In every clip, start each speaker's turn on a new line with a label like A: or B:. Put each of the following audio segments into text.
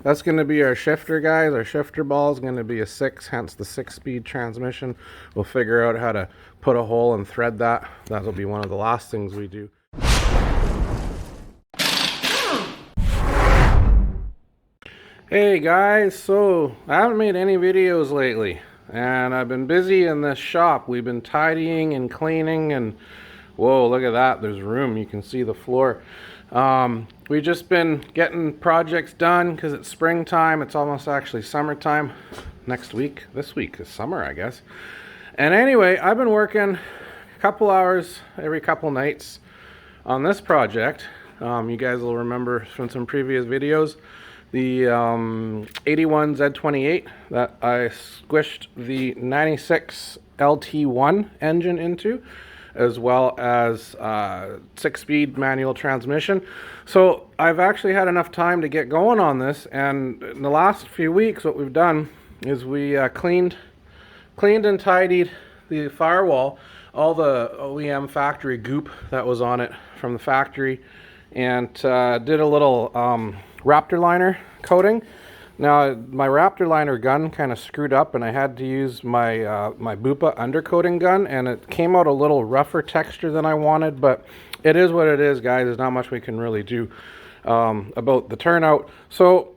A: That's going to be our shifter, guys. Our shifter ball is going to be a 6, hence the 6-speed transmission. We'll figure out how to put a hole and thread that. That'll be one of the last things we do. Hey guys, so I haven't made any videos lately, and I've been busy in this shop. We've been tidying and cleaning, and whoa, look at that, there's room, you can see the floor. We've just been getting projects done because it's springtime. It's almost actually summertime next week. This week is summer, I guess. And anyway, I've been working a couple hours every couple nights on this project. You guys will remember from some previous videos the 81 Z28 that I squished the 96 LT1 engine into, as well as 6-speed manual transmission. So I've actually had enough time to get going on this, and in the last few weeks what we've done is we cleaned and tidied the firewall, all the OEM factory goop that was on it from the factory, and did a little Raptor liner coating. Now my Raptor liner gun kind of screwed up, and I had to use my my Bupa undercoating gun, and it came out a little rougher texture than I wanted, but it is what it is, guys. There's not much we can really do about the turnout. So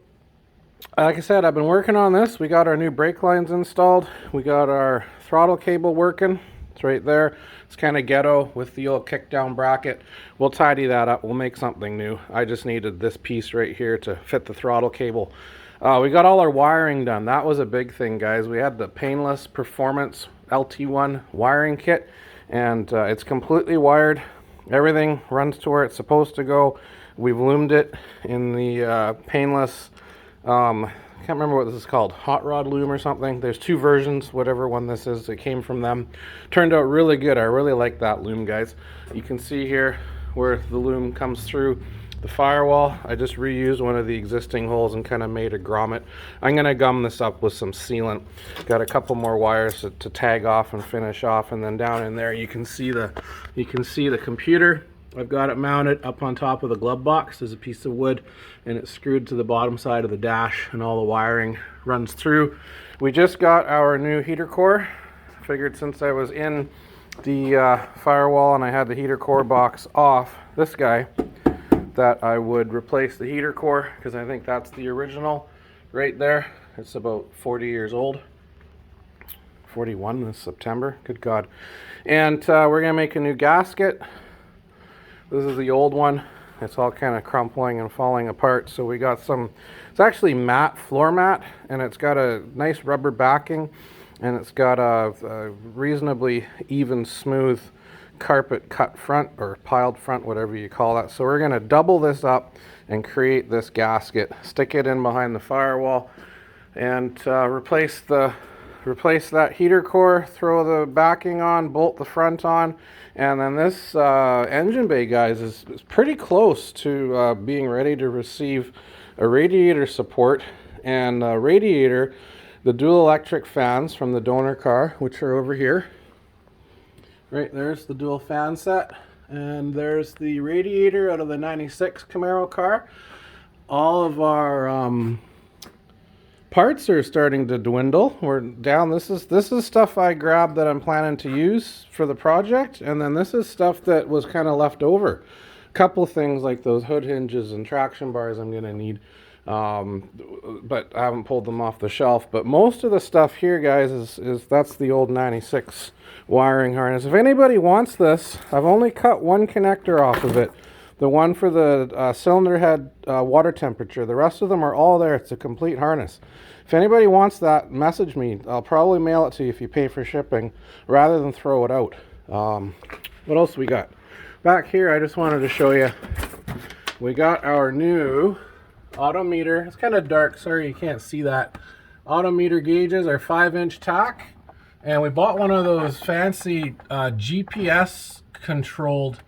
A: like I said, I've been working on this. We got our new brake lines installed. We got our throttle cable working. It's right there. It's kind of ghetto with the old kick down bracket. We'll tidy that up. We'll make something new. I just needed this piece right here to fit the throttle cable. We got all our wiring done. That was a big thing, guys. We had the Painless Performance LT1 wiring kit, and it's completely wired. Everything runs to where it's supposed to go. We've loomed it in the Painless, I can't remember what this is called, hot rod loom or something. There's two versions, whatever one this is. It came from them. Turned out really good. I really like that loom, guys. You can see here where the loom comes through the firewall. I just reused one of the existing holes and kind of made a grommet. I'm going to gum this up with some sealant. Got a couple more wires to tag off and finish off, and then down in there you can see the computer. I've got it mounted up on top of the glove box. There's a piece of wood, and it's screwed to the bottom side of the dash, and all the wiring runs through. We just got our new heater core. Figured since I was in the firewall and I had the heater core box off, this guy, that I would replace the heater core, because I think that's the original right there. It's about 40 years old. 41 this September, good God. And we're gonna make a new gasket. This is the old one. It's all kind of crumpling and falling apart. So we got some, it's actually matte, floor mat, and it's got a nice rubber backing, and it's got a reasonably even, smooth carpet cut front, or piled front, whatever you call that. So we're gonna double this up and create this gasket, stick it in behind the firewall, and replace that heater core, throw the backing on, bolt the front on, and then this engine bay, guys, is pretty close to being ready to receive a radiator support and a radiator, the dual electric fans from the donor car, which are over here. Right, there's the dual fan set, and there's the radiator out of the 96 Camaro car. All of our parts are starting to dwindle. We're down. This is stuff I grabbed that I'm planning to use for the project, and then this is stuff that was kind of left over. A couple things like those hood hinges and traction bars I'm gonna need, but I haven't pulled them off the shelf. But most of the stuff here, guys, is that's the old 96 wiring harness. If anybody wants this, I've only cut one connector off of it. The one for the cylinder head water temperature. The rest of them are all there. It's a complete harness. If anybody wants that, message me. I'll probably mail it to you if you pay for shipping, rather than throw it out. What else we got? Back here, I just wanted to show you. We got our new odometer. It's kind of dark. Sorry you can't see that. Odometer gauges are 5-inch tack. And we bought one of those fancy GPS controlled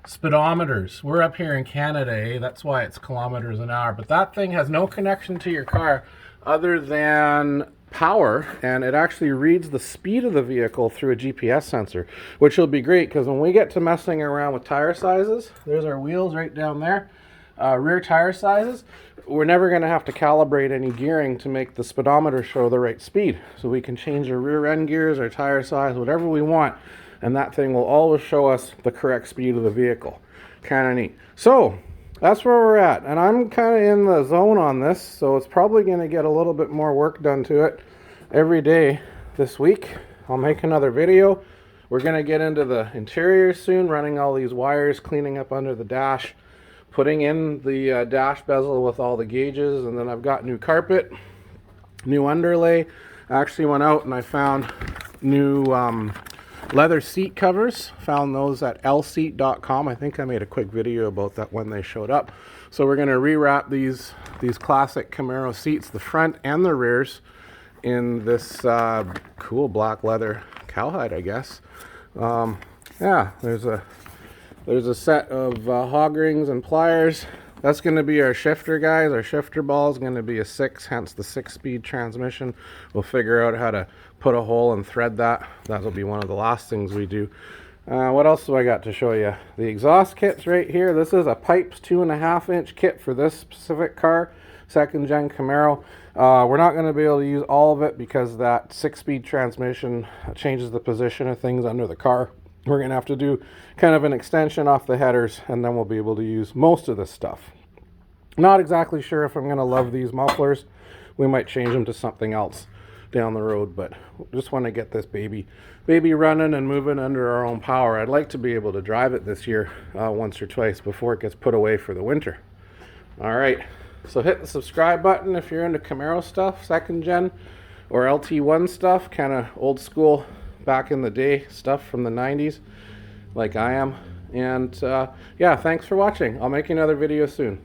A: speedometers. We're up here in Canada, eh? That's why it's kilometers an hour. But that thing has no connection to your car other than power, and it actually reads the speed of the vehicle through a GPS sensor, which will be great because when we get to messing around with tire sizes, there's our wheels right down there, rear tire sizes. we're never going to have to calibrate any gearing to make the speedometer show the right speed. So we can change our rear end gears, our tire size, whatever we want, and that thing will always show us the correct speed of the vehicle. Kind of neat. So that's where we're at, and I'm kind of in the zone on this, so it's probably going to get a little bit more work done to it every day this week. I'll make another video. We're going to get into the interior soon, running all these wires, cleaning up under the dash, putting in the dash bezel with all the gauges, and then I've got new carpet, new underlay. I actually went out and I found new leather seat covers. Found those at lseat.com. I think I made a quick video about that when they showed up. So we're going to rewrap these classic Camaro seats, the front and the rears, in this cool black leather cowhide, I guess. Yeah, there's a set of hog rings and pliers. That's going to be our shifter, guys. Our shifter ball is going to be a 6, hence the 6-speed transmission. We'll figure out how to put a hole and thread that. That'll be one of the last things we do. What else do I got to show you? The exhaust kit's right here. This is a Pipes 2.5-inch kit for this specific car, 2nd gen Camaro. We're not going to be able to use all of it because that 6-speed transmission changes the position of things under the car. We're going to have to do kind of an extension off the headers, and then we'll be able to use most of this stuff. Not exactly sure if I'm going to love these mufflers. We might change them to something else down the road, but just want to get this baby running and moving under our own power. I'd like to be able to drive it this year once or twice before it gets put away for the winter. All right, so hit the subscribe button if you're into Camaro stuff, 2nd gen or LT1 stuff, kind of old school, back in the day stuff from the 90s like I am. And yeah, thanks for watching. I'll make another video soon.